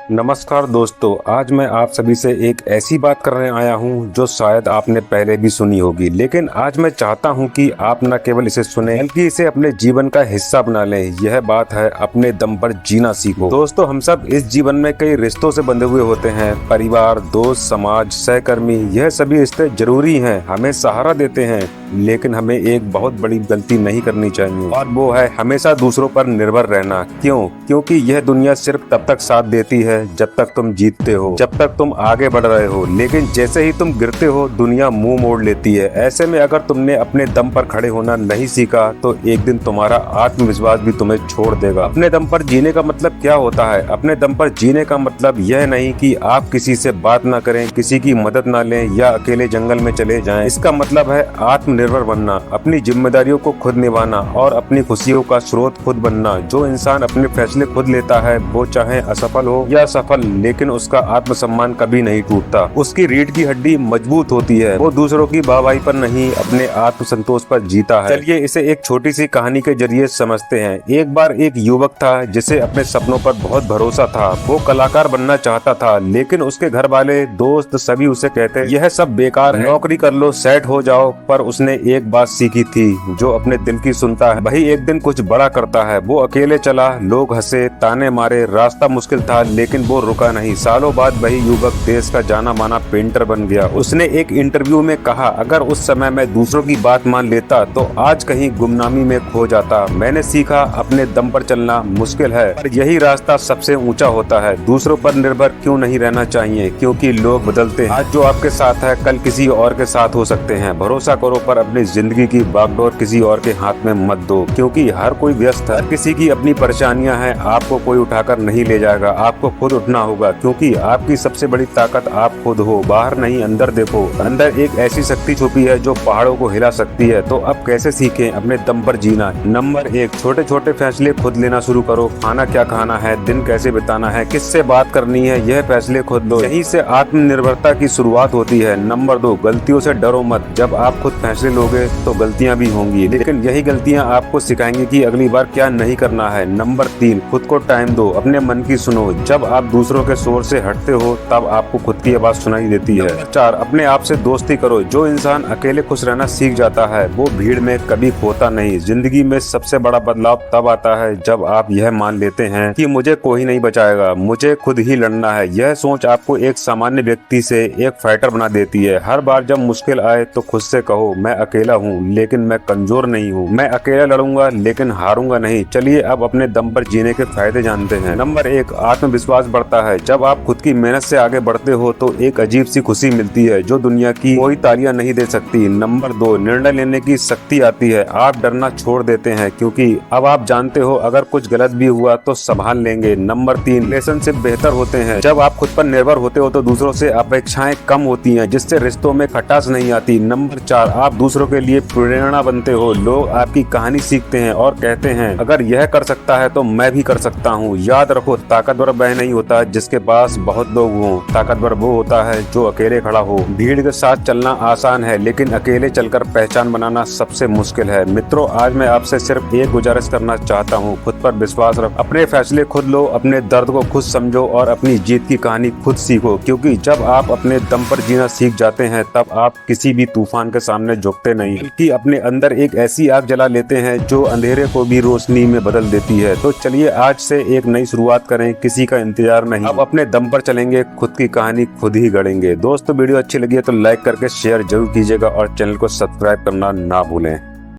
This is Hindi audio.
नमस्कार दोस्तों, आज मैं आप सभी से एक ऐसी बात करने आया हूं जो शायद आपने पहले भी सुनी होगी, लेकिन आज मैं चाहता हूं कि आप न केवल इसे सुने बल्कि इसे अपने जीवन का हिस्सा बना लें। यह बात है अपने दम पर जीना सीखो। दोस्तों, हम सब इस जीवन में कई रिश्तों से बंधे हुए होते हैं। परिवार, दोस्त, समाज, सहकर्मी, यह सभी रिश्ते जरूरी हैं, हमें सहारा देते हैं। लेकिन हमें एक बहुत बड़ी गलती नहीं करनी चाहिए, और वो है हमेशा दूसरों पर निर्भर रहना। क्यों? क्योंकि यह दुनिया सिर्फ तब तक साथ देती है जब तक तुम जीतते हो, जब तक तुम आगे बढ़ रहे हो। लेकिन जैसे ही तुम गिरते हो, दुनिया मुंह मोड़ लेती है। ऐसे में अगर तुमने अपने दम पर खड़े होना नहीं सीखा तो एक दिन तुम्हारा आत्मविश्वास भी तुम्हें छोड़ देगा। अपने दम पर जीने का मतलब क्या होता है? अपने दम पर जीने का मतलब यह नहीं कि आप किसी से बात ना करें, किसी की मदद ना लें या अकेले जंगल में चले जाएं। इसका मतलब है आत्मनिर्भर बनना, अपनी जिम्मेदारियों को खुद निभाना और अपनी खुशियों का स्रोत खुद बनना। जो इंसान अपने फैसले खुद लेता है, वो चाहे असफल हो या सफल, लेकिन उसका आत्मसम्मान कभी नहीं टूटता। उसकी रीढ़ की हड्डी मजबूत होती है। वो दूसरों की वाहवाही पर नहीं, अपने आत्मसंतोष पर जीता है। चलिए इसे एक छोटी सी कहानी के जरिए समझते हैं। एक बार एक युवक था जिसे अपने सपनों पर बहुत भरोसा था। वो कलाकार बनना चाहता था, लेकिन उसके घर वाले, दोस्त सभी उसे कहते यह सब बेकार है, नौकरी कर लो, सेट हो जाओ। पर उसने एक बात सीखी थी, जो अपने दिल की सुनता है वही एक दिन कुछ बड़ा करता है। वो अकेले चला, लोग हंसे, ताने मारे, रास्ता मुश्किल था, लेकिन वो रुका नहीं। सालों बाद वही युवक देश का जाना माना पेंटर बन गया। उसने एक इंटरव्यू में कहा, अगर उस समय मैं दूसरों की बात मान लेता तो आज कहीं गुमनामी में खो जाता। मैंने सीखा अपने दम पर चलना मुश्किल है, पर यही रास्ता सबसे ऊंचा होता है। दूसरों पर निर्भर क्यों नहीं रहना चाहिए, क्योंकि लोग बदलते हैं। आज जो आपके साथ है कल किसी और के साथ हो सकते हैं। भरोसा करो, पर अपनी जिंदगी की बागडोर किसी और के हाथ में मत दो, क्योंकि हर कोई व्यस्त है। किसी की अपनी परेशानियां हैं, आपको कोई उठाकर नहीं ले जाएगा। आपको खुद उठना होगा, क्योंकि आपकी सबसे बड़ी ताकत आप खुद हो। बाहर नहीं, अंदर देखो। अंदर एक ऐसी शक्ति छुपी है जो पहाड़ों को हिला सकती है। तो अब कैसे सीखें अपने दम पर जीना? नंबर 1, छोटे छोटे फैसले खुद लेना शुरू करो। खाना क्या खाना है, दिन कैसे बिताना है, किससे बात करनी है, यह फैसले खुद लो। यहीं से आत्मनिर्भरता की शुरुआत होती है। नंबर 2, गलतियों से डरो मत। जब आप खुद फैसले लोगे तो गलतियां भी होंगी, लेकिन यही गलतियां आपको सिखाएंगी कि अगली बार क्या नहीं करना है। नंबर 3, खुद को टाइम दो, अपने मन की सुनो। जब आप दूसरों के शोर से हटते हो तब आपको खुद की आवाज सुनाई देती है। 4, अपने आप से दोस्ती करो। जो इंसान अकेले खुश रहना सीख जाता है वो भीड़ में कभी खोता नहीं। जिंदगी में सबसे बड़ा बदलाव तब आता है जब आप यह मान लेते हैं कि मुझे कोई नहीं बचाएगा, मुझे खुद ही लड़ना है। यह सोच आपको एक सामान्य व्यक्ति से एक फाइटर बना देती है। हर बार जब मुश्किल आए तो खुद से कहो, मैं अकेला हूँ लेकिन मैं कमजोर नहीं हूँ। मैं अकेला लड़ूंगा लेकिन हारूंगा नहीं। चलिए अब अपने दम पर जीने के फायदे जानते हैं। नंबर 1, आत्मविश्वास बढ़ता है। जब आप खुद की मेहनत से आगे बढ़ते हो तो एक अजीब सी खुशी मिलती है जो दुनिया की कोई तालियां नहीं दे सकती। नंबर 2, निर्णय लेने की शक्ति आती है। आप डरना छोड़ देते हैं, क्योंकि अब आप जानते हो अगर कुछ गलत भी हुआ तो संभाल लेंगे। नंबर 3, रिलेशनशिप बेहतर होते हैं। जब आप खुद पर निर्भर होते हो तो दूसरों से अपेक्षाएं कम होती हैं, जिससे रिश्तों में खटास नहीं आती। नंबर 4, आप दूसरों के लिए प्रेरणा बनते हो। लोग आपकी कहानी सीखते हैं और कहते हैं अगर यह कर सकता है तो मैं भी कर सकता हूँ। याद रखो, ताकतवर वह नहीं होता जिसके पास बहुत लोग हों, ताकतवर वो होता है जो अकेले खड़ा हो। भीड़ के साथ चलना आसान है, लेकिन अकेले चलकर पहचान बनाना सबसे मुश्किल है। मित्रों, आज मैं आपसे सिर्फ एक गुजारिश करना चाहता हूँ, खुद पर विश्वास रखो, अपने फैसले खुद लो, अपने दर्द को खुद समझो और अपनी जीत की कहानी खुद सीखो। क्योंकि जब आप अपने दम पर जीना सीख जाते हैं तब आप किसी भी तूफान के सामने झुकते नहीं, बल्कि अपने अंदर एक ऐसी आग जला लेते हैं जो अंधेरे को भी रोशनी में बदल देती है। तो चलिए आज से एक नई शुरुआत करें, किसी का इंतजार नहीं। अब अपने दम पर चलेंगे, खुद की कहानी खुद ही गढ़ेंगे। दोस्तों, वीडियो अच्छी लगी है तो लाइक करके शेयर जरूर कीजिएगा और चैनल को सब्सक्राइब करना ना भूलें।